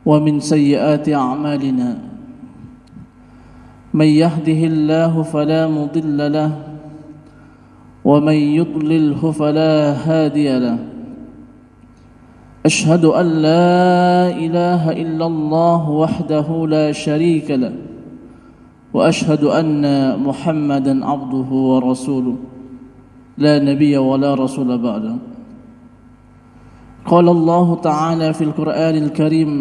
ومن سيئات أعمالنا من يهده الله فلا مضل له ومن يضلله فلا هادي له أشهد أن لا إله إلا الله وحده لا شريك له وأشهد أن محمدا عبده ورسوله لا نبي ولا رسول بعده. قال الله تعالى في القرآن الكريم: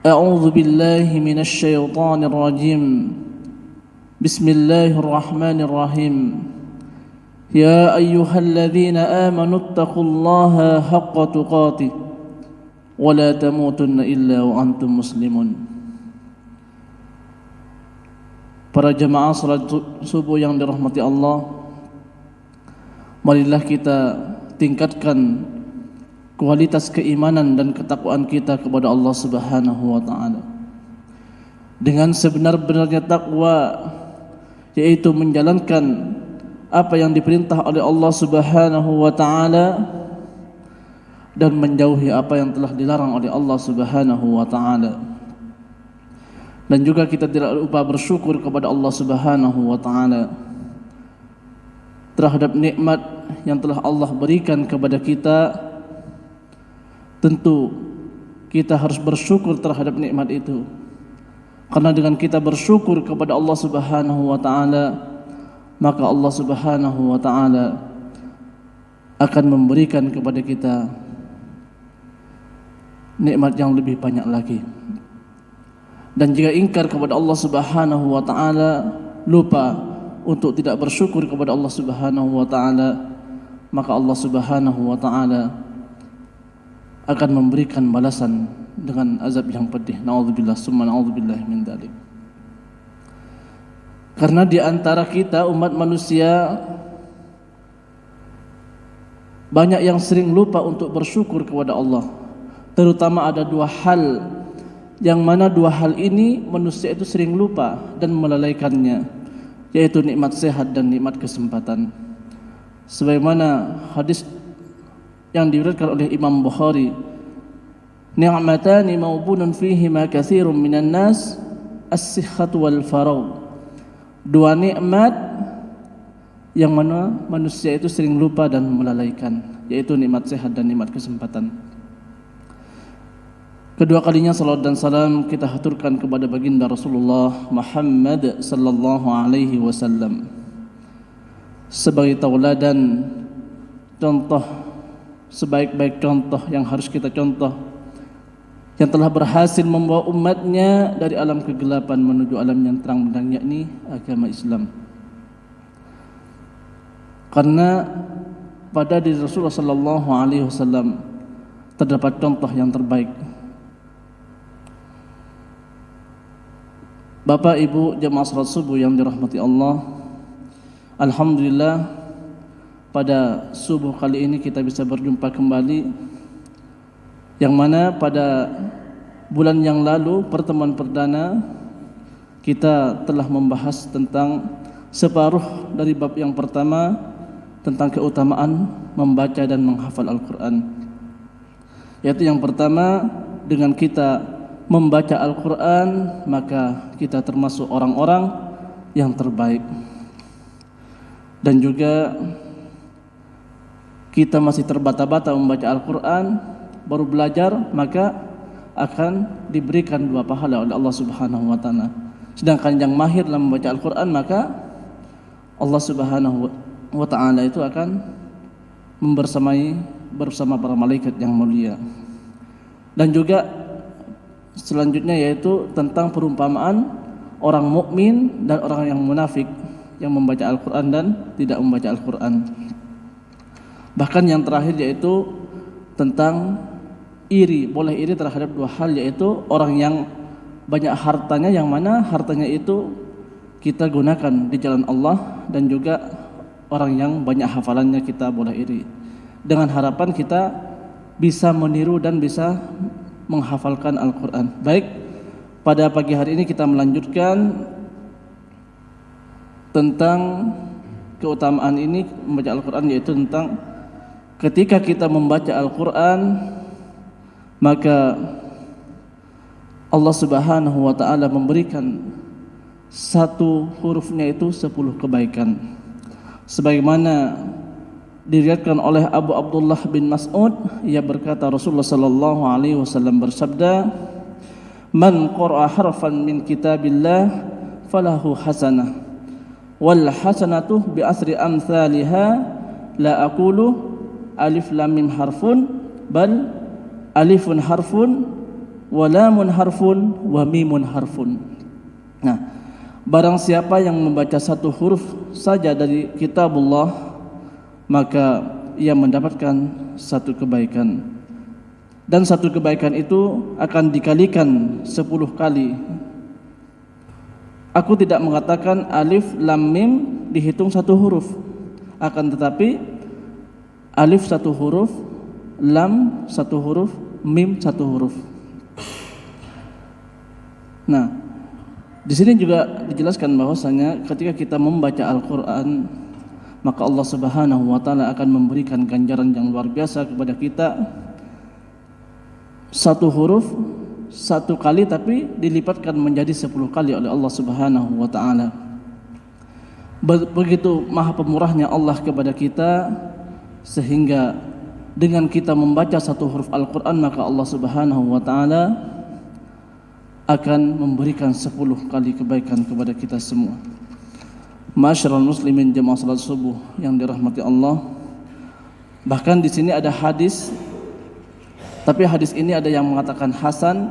أعوذ بالله من الشيطان الرجيم بسم الله الرحمن الرحيم يا أيها الذين آمنوا اتقوا الله حق تقاته ولا تموتن إلا وأنتم مسلمون. Para jemaah salat subuh yang dirahmati Allah, marilah kita tingkatkan kualitas keimanan dan ketakwaan kita kepada Allah Subhanahu wa taala. Dengan sebenar-benarnya takwa, yaitu menjalankan apa yang diperintah oleh Allah Subhanahu wa taala dan menjauhi apa yang telah dilarang oleh Allah Subhanahu wa taala. Dan juga kita tidak lupa bersyukur kepada Allah Subhanahu wa taala terhadap nikmat yang telah Allah berikan kepada kita. Tentu kita harus bersyukur terhadap nikmat itu, karena dengan kita bersyukur kepada Allah Subhanahu wa taala, maka Allah Subhanahu wa taala akan memberikan kepada kita nikmat yang lebih banyak lagi. Dan jika ingkar kepada Allah Subhanahu wa taala, lupa untuk tidak bersyukur kepada Allah Subhanahu wa taala, maka Allah Subhanahu wa taala akan memberikan balasan dengan azab yang pedih. Nauzubillah summa nauzubillah min dzalik. Karena di antara kita umat manusia banyak yang sering lupa untuk bersyukur kepada Allah. Terutama ada dua hal, yang mana dua hal ini manusia itu sering lupa dan melalaikannya, yaitu nikmat sehat dan nikmat kesempatan. Sebagaimana hadis yang diriwayatkan oleh Imam Bukhari, ni'matani mawbunun fihima katsirun minan nas, as-sihhatu wal faragh. Dua nikmat yang mana manusia itu sering lupa dan melalaikan, yaitu nikmat sehat dan nikmat kesempatan. Kedua kalinya salawat dan salam kita haturkan kepada baginda Rasulullah Muhammad sallallahu alaihi wasallam sebagai tauladan, contoh, sebaik-baik contoh yang harus kita contoh, yang telah berhasil membawa umatnya dari alam kegelapan menuju alam yang terang benderang, yakni agama Islam. Karena pada diri Rasulullah sallallahu alaihi wasallam terdapat contoh yang terbaik. Bapak Ibu jemaah salat subuh yang dirahmati Allah, alhamdulillah pada subuh kali ini kita bisa berjumpa kembali, yang mana pada bulan yang lalu pertemuan perdana kita telah membahas tentang separuh dari bab yang pertama, tentang keutamaan membaca dan menghafal Al-Quran. Yaitu yang pertama, dengan kita membaca Al-Quran maka kita termasuk orang-orang yang terbaik. Dan juga kita masih terbata-bata membaca Al-Quran, baru belajar, maka akan diberikan dua pahala oleh Allah Subhanahu wa taala. Sedangkan yang mahir dalam membaca Al-Quran, maka Allah Subhanahu wa taala itu akan bersama para malaikat yang mulia. Dan juga selanjutnya yaitu tentang perumpamaan orang mukmin dan orang yang munafik yang membaca Al-Quran dan tidak membaca Al-Quran. Bahkan yang terakhir yaitu tentang iri, boleh iri terhadap dua hal, yaitu orang yang banyak hartanya, yang mana hartanya itu kita gunakan di jalan Allah, dan juga orang yang banyak hafalannya kita boleh iri, dengan harapan kita bisa meniru dan bisa menghafalkan Al-Quran. Baik, pada pagi hari ini kita melanjutkan tentang keutamaan ini membaca Al-Quran, yaitu tentang ketika kita membaca Al-Quran maka Allah Subhanahu wa taala memberikan satu hurufnya itu 10 kebaikan. Sebagaimana diriwayatkan oleh Abu Abdullah bin Mas'ud, ia berkata Rasulullah sallallahu alaihi wasallam bersabda, "Man qara'a harfan min kitabillah falahu hasanah wal hasanatu bi asri amsalha la aqulu alif lam mim harfun bal alifun harfun wa lamun harfun wa mimun harfun." Nah, barang siapa yang membaca satu huruf saja dari kitabullah, maka ia mendapatkan satu kebaikan, dan satu kebaikan itu akan dikalikan 10 kali. Aku tidak mengatakan alif lam mim dihitung satu huruf, akan tetapi alif satu huruf, lam satu huruf, mim satu huruf. Nah, di sini juga dijelaskan bahwasanya ketika kita membaca Al-Qur'an, maka Allah Subhanahu wa taala akan memberikan ganjaran yang luar biasa kepada kita. Satu huruf satu kali tapi dilipatkan menjadi 10 kali oleh Allah Subhanahu wa taala. Begitu maha pemurahnya Allah kepada kita, sehingga dengan kita membaca satu huruf Al-Qur'an, maka Allah Subhanahu wa taala akan memberikan 10 kali kebaikan kepada kita semua. Masyarul muslimin jemaah salat subuh yang dirahmati Allah. Bahkan di sini ada hadis, tapi hadis ini ada yang mengatakan hasan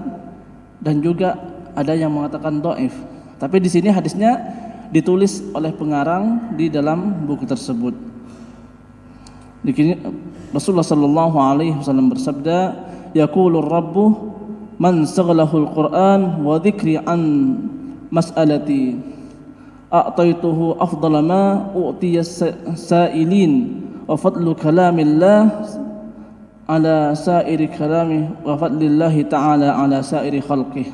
dan juga ada yang mengatakan dhaif. Tapi di sini hadisnya ditulis oleh pengarang di dalam buku tersebut. Di sini Rasulullah sallallahu alaihi wasallam bersabda, "Yaqulur rabbu man saghalahul Qur'an wa dzikri an mas'alati a'taituhu afdala ma u'tiya sa'ilin wa fadlu kalamillah ala sa'iri kalami wa fadlillahi ta'ala ala sa'iri khalqih."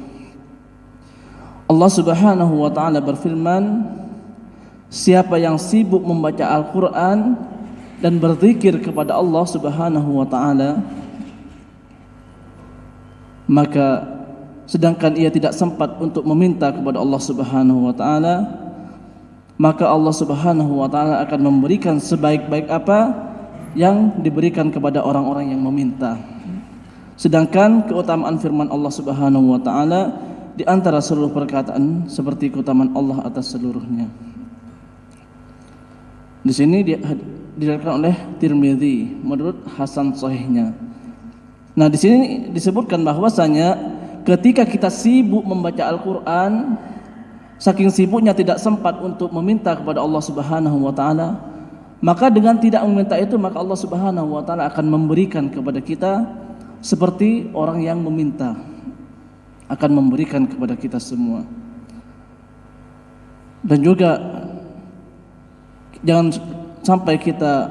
Allah Subhanahu wa ta'ala berfirman, siapa yang sibuk membaca Al-Qur'an dan berzikir kepada Allah Subhanahu wa ta'ala, maka sedangkan ia tidak sempat untuk meminta kepada Allah Subhanahu wa ta'ala, maka Allah Subhanahu wa ta'ala akan memberikan sebaik-baik apa yang diberikan kepada orang-orang yang meminta. Sedangkan keutamaan firman Allah Subhanahu wa ta'ala di antara seluruh perkataan seperti keutamaan Allah atas seluruhnya. Di sini diriwayatkan oleh Tirmidzi menurut hasan sahihnya. Nah, di sini disebutkan bahwasanya ketika kita sibuk membaca Al-Qur'an, saking sibuknya tidak sempat untuk meminta kepada Allah Subhanahu wa taala, maka dengan tidak meminta itu, maka Allah Subhanahu wa taala akan memberikan kepada kita seperti orang yang meminta, akan memberikan kepada kita semua. Dan juga jangan sampai kita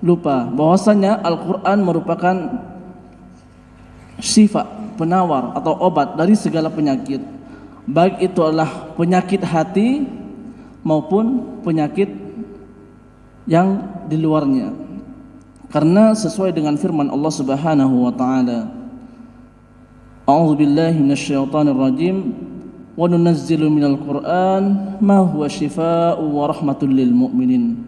lupa bahwasanya Al-Qur'an merupakan syifa, penawar atau obat dari segala penyakit, baik itu adalah penyakit hati maupun penyakit yang di luarnya. Karena sesuai dengan firman Allah Subhanahu wa taala, A'udzu billahi minasyaitonir rajim, wa nunazzilu minal Qur'an ma huwa syifaa'un wa rahmatul lil mu'minin.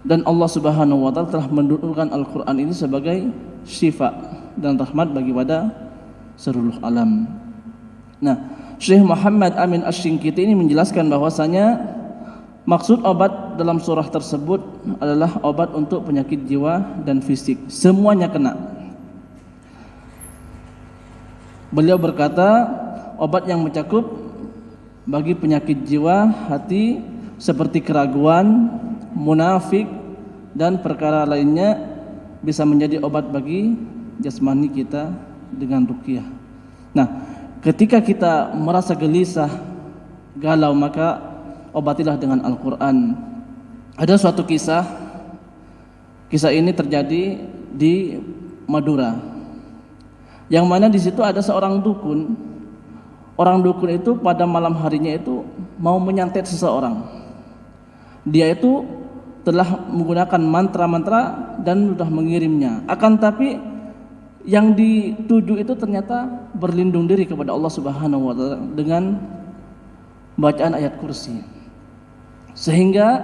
Dan Allah Subhanahu wa taala telah mendudukan Al-Qur'an ini sebagai syifa dan rahmat bagi pada seluruh alam. Nah, Syekh Muhammad Amin Asy-Syinkiti ini menjelaskan bahwasanya maksud obat dalam surah tersebut adalah obat untuk penyakit jiwa dan fisik, semuanya kena. Beliau berkata, obat yang mencakup bagi penyakit jiwa, hati seperti keraguan, munafik dan perkara lainnya bisa menjadi obat bagi jasmani kita dengan ruqyah. Nah, ketika kita merasa gelisah, galau, maka obatilah dengan Al-Qur'an. Ada suatu kisah ini terjadi di Madura, yang mana di situ ada seorang dukun. Orang dukun itu pada malam harinya itu mau menyantet seseorang. Dia itu telah menggunakan mantra-mantra dan sudah mengirimnya. Akan tapi yang dituju itu ternyata berlindung diri kepada Allah Subhanahu wa taala dengan bacaan ayat kursi, sehingga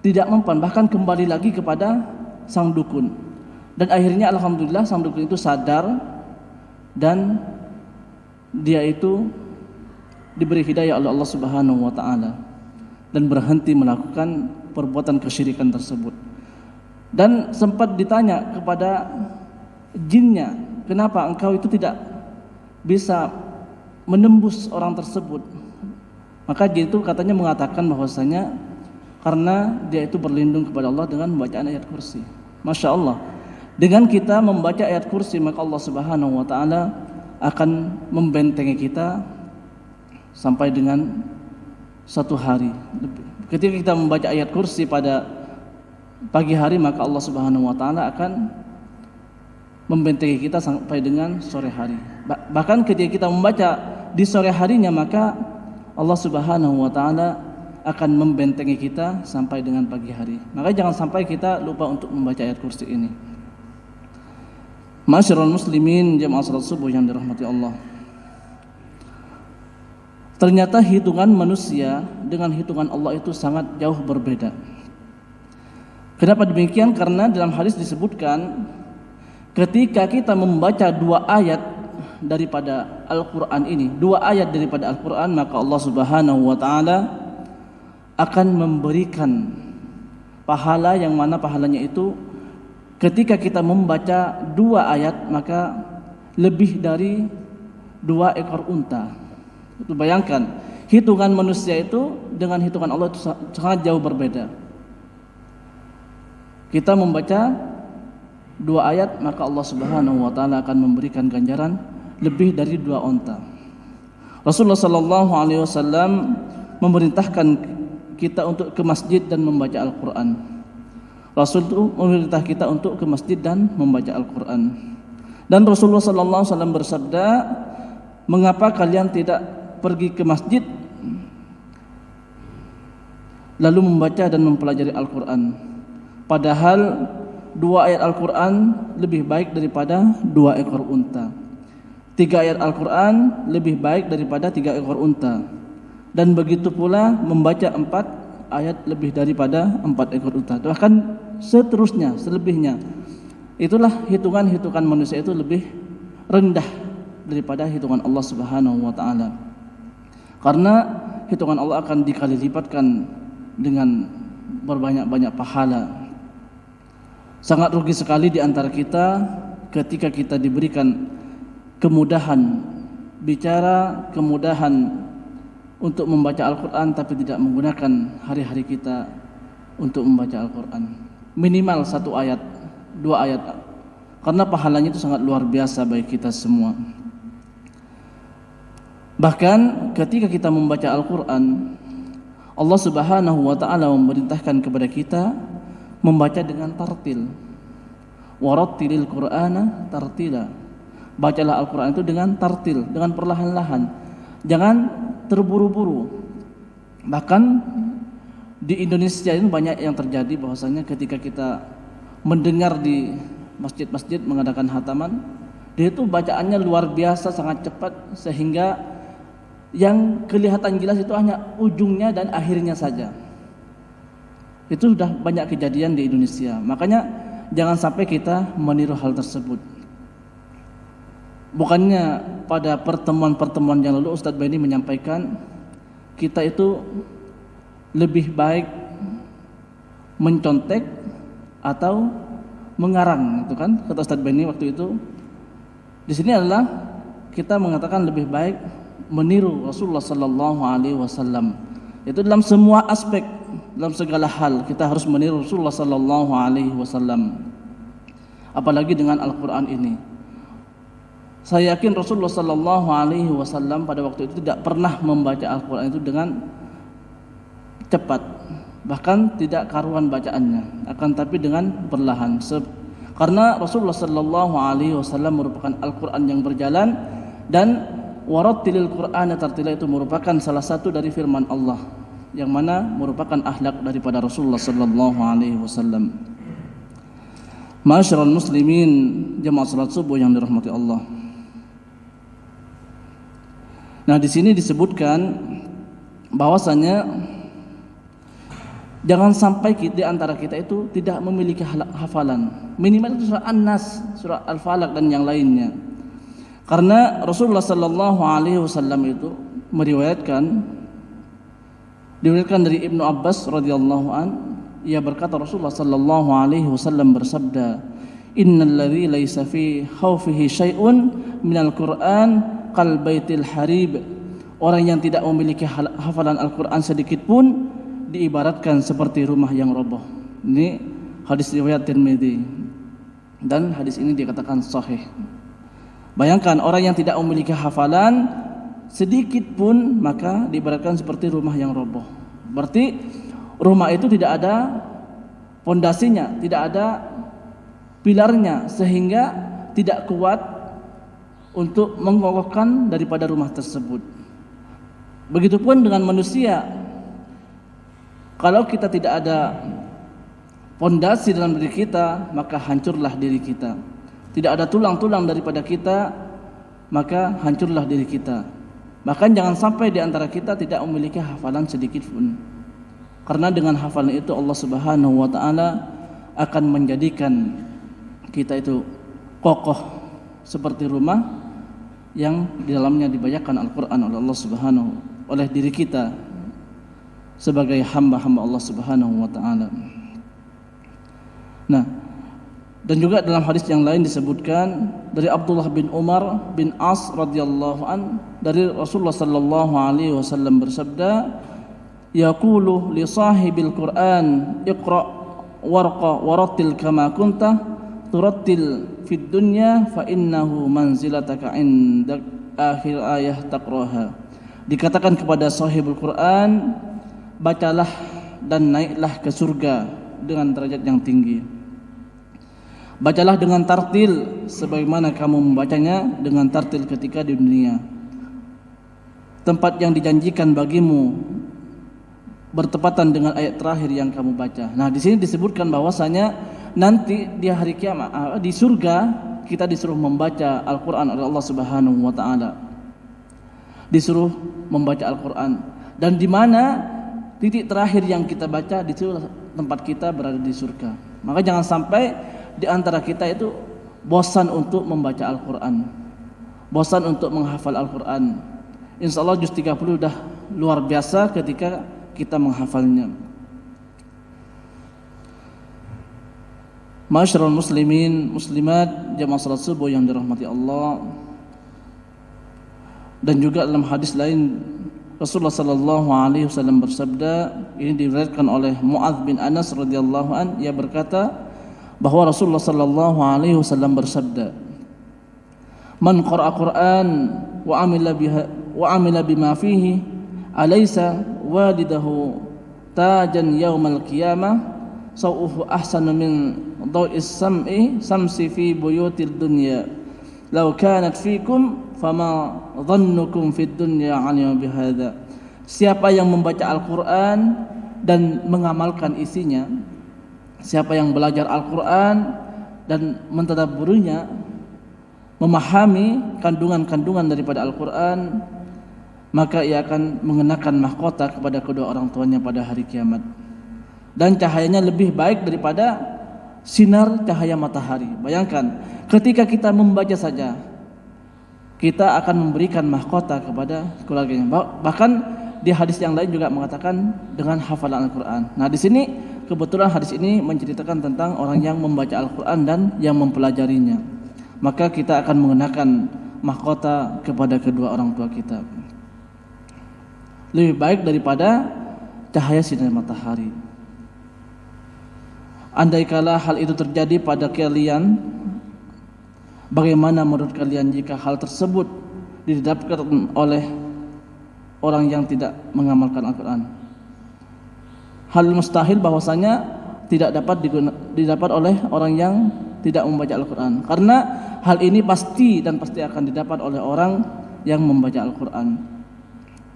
tidak mempan, bahkan kembali lagi kepada sang dukun. Dan akhirnya alhamdulillah sang dukun itu sadar dan dia itu diberi hidayah oleh Allah Subhanahu wa taala dan berhenti melakukan perbuatan kesyirikan tersebut. Dan sempat ditanya kepada jinnya, kenapa engkau itu tidak bisa menembus orang tersebut? Maka jin itu katanya mengatakan bahwasanya karena dia itu berlindung kepada Allah dengan bacaan ayat kursi. Masya Allah, dengan kita membaca ayat kursi maka Allah Subhanahu wa taala akan membentengi kita sampai dengan satu hari. Ketika kita membaca ayat kursi pada pagi hari maka Allah Subhanahu wa taala akan membentengi kita sampai dengan sore hari. Bahkan ketika kita membaca di sore harinya maka Allah Subhanahu wa taala akan membentengi kita sampai dengan pagi hari. Maka jangan sampai kita lupa untuk membaca ayat kursi ini. Ma'asyiral muslimin jamaah salat subuh yang dirahmati Allah. Ternyata hitungan manusia dengan hitungan Allah itu sangat jauh berbeda. Kenapa demikian? Karena dalam hadis disebutkan ketika kita membaca dua ayat daripada Al-Quran ini, dua ayat daripada Al-Quran, maka Allah Subhanahu wa ta'ala akan memberikan pahala yang mana pahalanya itu ketika kita membaca dua ayat maka lebih dari 2 ekor unta. Itu bayangkan, hitungan manusia itu dengan hitungan Allah itu sangat jauh berbeda. Kita membaca 2 ayat maka Allah Subhanahu wa taala akan memberikan ganjaran lebih dari 2 unta. Rasulullah sallallahu alaihi wasallam memerintahkan kita untuk ke masjid dan membaca Al-Qur'an. Rasul itu memerintah kita untuk ke masjid dan membaca Al-Qur'an. Dan Rasulullah sallallahu alaihi wasallam bersabda, "Mengapa kalian tidak pergi ke masjid lalu membaca dan mempelajari Al-Qur'an? Padahal 2 ayat Al-Quran lebih baik daripada 2 ekor unta. 3 ayat Al-Quran lebih baik daripada 3 ekor unta. Dan begitu pula membaca 4 ayat lebih daripada 4 ekor unta." Bahkan seterusnya, selebihnya. Itulah hitungan-hitungan manusia itu lebih rendah daripada hitungan Allah Subhanahu wa taala. Karena hitungan Allah akan dikali lipatkan dengan berbanyak-banyak pahala. Sangat rugi sekali di antara kita ketika kita diberikan kemudahan bicara, kemudahan untuk membaca Al-Quran tapi tidak menggunakan hari-hari kita untuk membaca Al-Quran. Minimal 1 ayat, 2 ayat, karena pahalanya itu sangat luar biasa bagi kita semua. Bahkan ketika kita membaca Al-Quran, Allah Subhanahu wa ta'ala memerintahkan kepada kita membaca dengan tartil. Warattilil Qur'ana tartila. Bacalah Al-Quran itu dengan tartil, dengan perlahan-lahan. Jangan terburu-buru. Bahkan di Indonesia ini banyak yang terjadi bahwasanya ketika kita mendengar di masjid-masjid mengadakan khataman, dia itu bacaannya luar biasa, sangat cepat, sehingga yang kelihatan jelas itu hanya ujungnya dan akhirnya saja. Itu sudah banyak kejadian di Indonesia. Makanya jangan sampai kita meniru hal tersebut. Bukannya pada pertemuan-pertemuan yang lalu Ustadz Beni menyampaikan kita itu lebih baik mencontek atau mengarang, itu kan kata Ustadz Beni waktu itu. Di sini adalah kita mengatakan lebih baik meniru Rasulullah sallallahu alaihi wasallam. Itu dalam semua aspek, dalam segala hal kita harus meniru Rasulullah sallallahu alaihi wasallam. Apalagi dengan Al-Qur'an ini. Saya yakin Rasulullah sallallahu alaihi wasallam pada waktu itu tidak pernah membaca Al-Qur'an itu dengan cepat. Bahkan tidak karuan bacaannya, akan tapi dengan perlahan. Karena Rasulullah sallallahu alaihi wasallam merupakan Al-Qur'an yang berjalan, dan warattilil Qur'ana tartila itu merupakan salah satu dari firman Allah yang mana merupakan akhlak daripada Rasulullah sallallahu alaihi wasallam. Ma'asyiral muslimin, jamaah salat subuh yang dirahmati Allah. Nah, di sini disebutkan bahwasanya jangan sampai di antara kita itu tidak memiliki hafalan. Minimal itu surah An-Nas, surah Al-Falaq dan yang lainnya. Karena Rasulullah sallallahu alaihi wasallam itu diriwayatkan dari Ibnu Abbas radhiyallahu an, ia berkata Rasulullah sallallahu alaihi wasallam bersabda, "Innal ladzi laisa fi khawfihi syai'un minal Qur'an qal baitil harib." Orang yang tidak memiliki hafalan Al-Qur'an sedikit pun diibaratkan seperti rumah yang roboh. Ini hadis riwayat Tirmidzi dan hadis ini dikatakan sahih. Bayangkan orang yang tidak memiliki hafalan sedikit pun maka diibaratkan seperti rumah yang roboh. Berarti rumah itu tidak ada pondasinya, tidak ada pilarnya sehingga tidak kuat untuk mengokohkan daripada rumah tersebut. Begitupun dengan manusia. Kalau kita tidak ada pondasi dalam diri kita, maka hancurlah diri kita. Tidak ada tulang-tulang daripada kita, maka hancurlah diri kita. Bahkan jangan sampai di antara kita tidak memiliki hafalan sedikit pun. Karena dengan hafalan itu Allah Subhanahu wa taala akan menjadikan kita itu kokoh seperti rumah yang di dalamnya dibacakan Al-Qur'an oleh Allah Subhanahu oleh diri kita sebagai hamba-hamba Allah Subhanahu wa taala. Nah, dan juga dalam hadis yang lain disebutkan dari Abdullah bin Umar bin As radhiyallahu an, dari Rasulullah sallallahu alaihi wasallam bersabda, yaqulu li sahibil Qur'an iqra warqa warattil kama kunta turattil fid dunya fa innahu manzilataka inda akhir ayah taqraha. Dikatakan kepada sahibul Quran, bacalah dan naiklah ke surga dengan derajat yang tinggi. Bacalah dengan tartil sebagaimana kamu membacanya dengan tartil ketika di dunia. Tempat yang dijanjikan bagimu bertepatan dengan ayat terakhir yang kamu baca. Nah, di sini disebutkan bahwasanya nanti di hari kiamat di surga kita disuruh membaca Al-Qur'an oleh Allah Subhanahu wa taala. Disuruh membaca Al-Qur'an, dan di mana titik terakhir yang kita baca di situ tempat kita berada di surga. Maka jangan sampai di antara kita itu bosan untuk membaca Al-Qur'an, bosan untuk menghafal Al-Qur'an. Insyaallah juz 30 sudah luar biasa ketika kita menghafalnya. Ma'asyiral muslimin muslimat, jamaah salat subuh yang dirahmati Allah. Dan juga dalam hadis lain Rasulullah sallallahu alaihi wasallam bersabda, ini diriwayatkan oleh Muadz bin Anas radhiyallahu an, ia berkata bahwa Rasulullah sallallahu alaihi wasallam bersabda, "Man qara'a Qur'an wa amila bima fihi alaysa walidahu tajan yaumal qiyamah sawuhu ahsanu min dha'is samsi fi buyutil dunya law kanat fikum fama dhannukum fid dunya 'alima bihadza." Siapa yang membaca Al-Qur'an dan mengamalkan isinya, siapa yang belajar Al-Qur'an dan mentadabburinya, memahami kandungan-kandungan daripada Al-Qur'an, maka ia akan mengenakan mahkota kepada kedua orang tuanya pada hari kiamat. Dan cahayanya lebih baik daripada sinar cahaya matahari. Bayangkan, ketika kita membaca saja kita akan memberikan mahkota kepada keluarganya. Bahkan di hadis yang lain juga mengatakan dengan hafalan Al-Qur'an. Nah, di sini kebetulan hadis ini menceritakan tentang orang yang membaca Al-Qur'an dan yang mempelajarinya. Maka kita akan mengenakan mahkota kepada kedua orang tua kita. Lebih baik daripada cahaya sinar matahari. Andaikala hal itu terjadi pada kalian, bagaimana menurut kalian jika hal tersebut didapatkan oleh orang yang tidak mengamalkan Al-Qur'an? Hal mustahil bahwasanya tidak dapat didapat oleh orang yang tidak membaca Al-Qur'an. Karena hal ini pasti akan didapat oleh orang yang membaca Al-Qur'an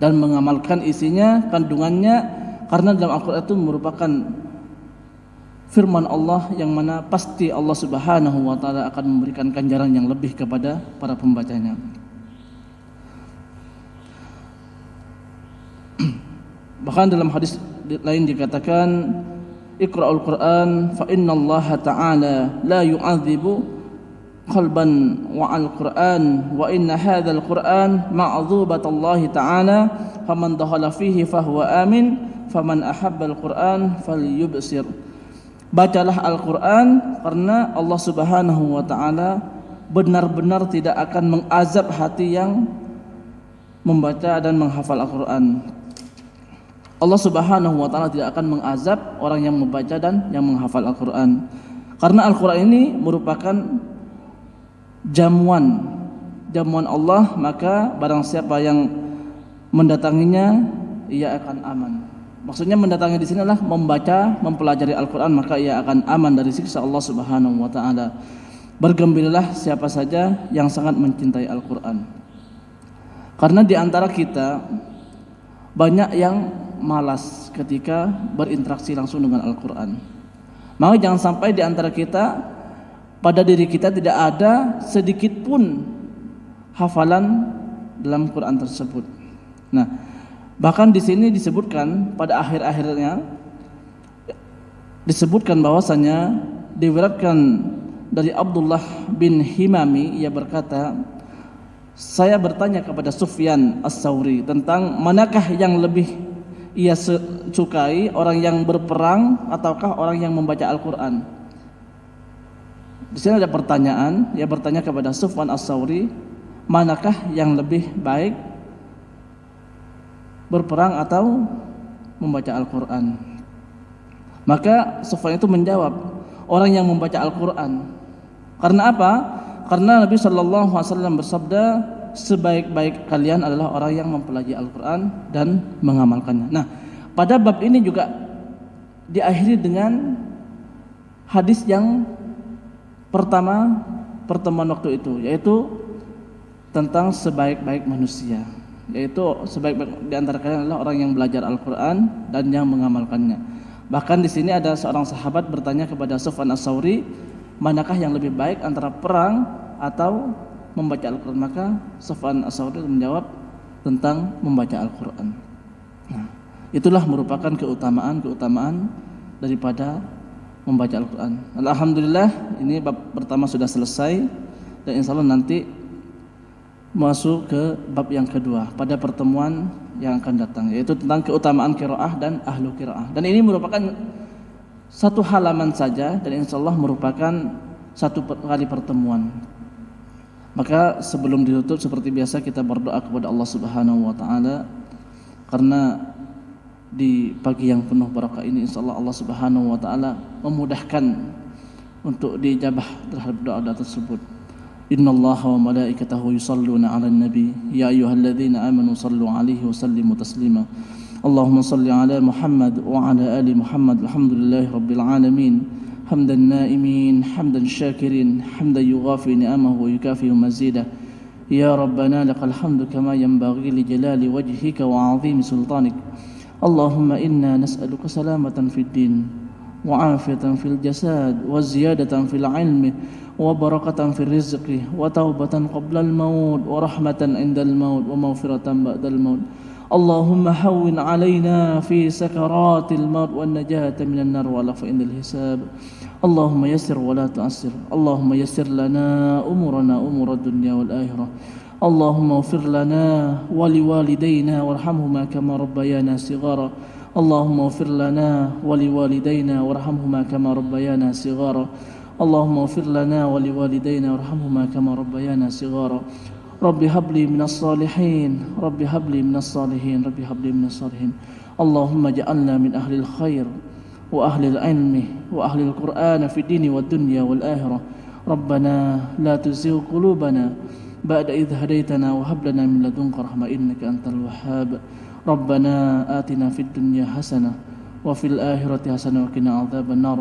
dan mengamalkan isinya, kandungannya, karena dalam Al-Qur'an itu merupakan firman Allah yang mana pasti Allah Subhanahu wa taala akan memberikan ganjaran yang lebih kepada para pembacanya. Bahkan dalam hadis lain dikatakan, Iqra'ul Qur'an fa innallaha ta'ala la yu'adzibu qalban wa'al Qur'an wa inna hadzal Qur'an ma'dzubatallahi ta'ala faman dakhala fihi fahuwa amin faman ahabbal Qur'an falyubsir. Bacalah Al-Qur'an karena Allah Subhanahu wa taala benar-benar tidak akan mengazab hati yang membaca dan menghafal Al-Qur'an. Allah Subhanahu wa taala tidak akan mengazab orang yang membaca dan yang menghafal Al-Qur'an. Karena Al-Qur'an ini merupakan jamuan Allah, maka barang siapa yang mendatanginya ia akan aman. Maksudnya mendatangi di sini adalah membaca, mempelajari Al-Qur'an, maka ia akan aman dari siksa Allah Subhanahu wa taala. Bergembiralah siapa saja yang sangat mencintai Al-Qur'an. Karena di antara kita banyak yang malas ketika berinteraksi langsung dengan Al-Qur'an. Maka jangan sampai di antara kita, pada diri kita tidak ada sedikit pun hafalan dalam Quran tersebut. Nah, bahkan di sini disebutkan pada akhir-akhirnya disebutkan bahwasanya diriwayatkan dari Abdullah bin Himami, ia berkata, saya bertanya kepada Sufyan Ats-Tsauri tentang manakah yang lebih ia sukai, orang yang berperang ataukah orang yang membaca Al-Qur'an. Di sini ada pertanyaan, ia bertanya kepada Sufyan Ats-Tsauri, manakah yang lebih baik, berperang atau membaca Al-Qur'an? Maka Sufyan itu menjawab, orang yang membaca Al-Qur'an. Karena apa? Karena Nabi sallallahu alaihi wasallam bersabda, sebaik-baik kalian adalah orang yang mempelajari Al-Qur'an dan mengamalkannya. Nah, pada bab ini juga diakhiri dengan hadis yang pertama pertemuan waktu itu, yaitu tentang sebaik-baik manusia, yaitu sebaik-baik di antara kalian adalah orang yang belajar Al-Qur'an dan yang mengamalkannya. Bahkan di sini ada seorang sahabat bertanya kepada Sufyan Ats-Tsauri, manakah yang lebih baik antara perang atau membaca Al-Qur'an? Maka Sufyan Ats-Tsauri menjawab tentang membaca Al-Qur'an. Nah, itulah merupakan keutamaan daripada membaca Al-Qur'an. Alhamdulillah, ini bab pertama sudah selesai dan insyaallah nanti masuk ke bab yang kedua pada pertemuan yang akan datang, yaitu tentang keutamaan qiraah dan ahlu qiraah. Dan ini merupakan satu halaman saja dan insyaallah merupakan satu kali pertemuan. Maka sebelum ditutup seperti biasa kita berdoa kepada Allah Subhanahu wa taala, karena di pagi yang penuh barakah ini insyaallah Allah Subhanahu wa taala memudahkan untuk diijabah terhadap doa-doa tersebut. Innallaha wa malaikatahu yusholluna 'alan nabi ya ayyuhalladzina amanu shallu 'alaihi wa sallimu taslima. Allahumma shalli 'ala Muhammad wa 'ala ali Muhammad. Alhamdulillahirabbil alamin. حمدا النائمين حمدا الشاكرين حمدا يغافي نعمه ويكافئ مزيده يا ربنا لك الحمد كما ينبغي لجلال وجهك وعظيم سلطانك اللهم إنا نسألك سلامة في الدين وعافية في الجسد وزيادة في العلم وبركة في الرزق وتوبة قبل الموت ورحمة عند الموت ومغفرة بعد الموت اللهم هون علينا في سكرات الموت والنجاة من النار والعفو عند الحساب اللهم يسر ولا تعسر اللهم يسر لنا أمورنا أمور الدنيا والآخرة اللهم اغفر لنا ولوالدينا وارحمهما كما ربيانا صغارا اللهم اغفر لنا ولوالدينا وارحمهما كما ربيانا صغارا اللهم اغفر لنا ولوالدينا وارحمهما كما ربيانا صغارا رب هب لي من الصالحين رب هب لي من الصالحين رب هب لي من الصالحين اللهم اجعلنا من أهل الخير وأهل العلم وأهل القرآن في الدين والدنيا والآخرة ربنا لا تزغ قلوبنا بعد إذ هديتنا وهب لنا من لدنك رحمة إنك أنت الوهاب ربنا آتنا في الدنيا حسنة وفي الآخرة حسنة وقنا عذاب النار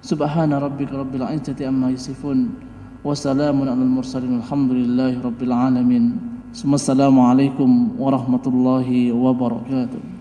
سبحان ربك رب العزة عما يصفون وسلام على المرسلين الحمد لله رب العالمين. Assalamualaikum warahmatullahi wabarakatuh.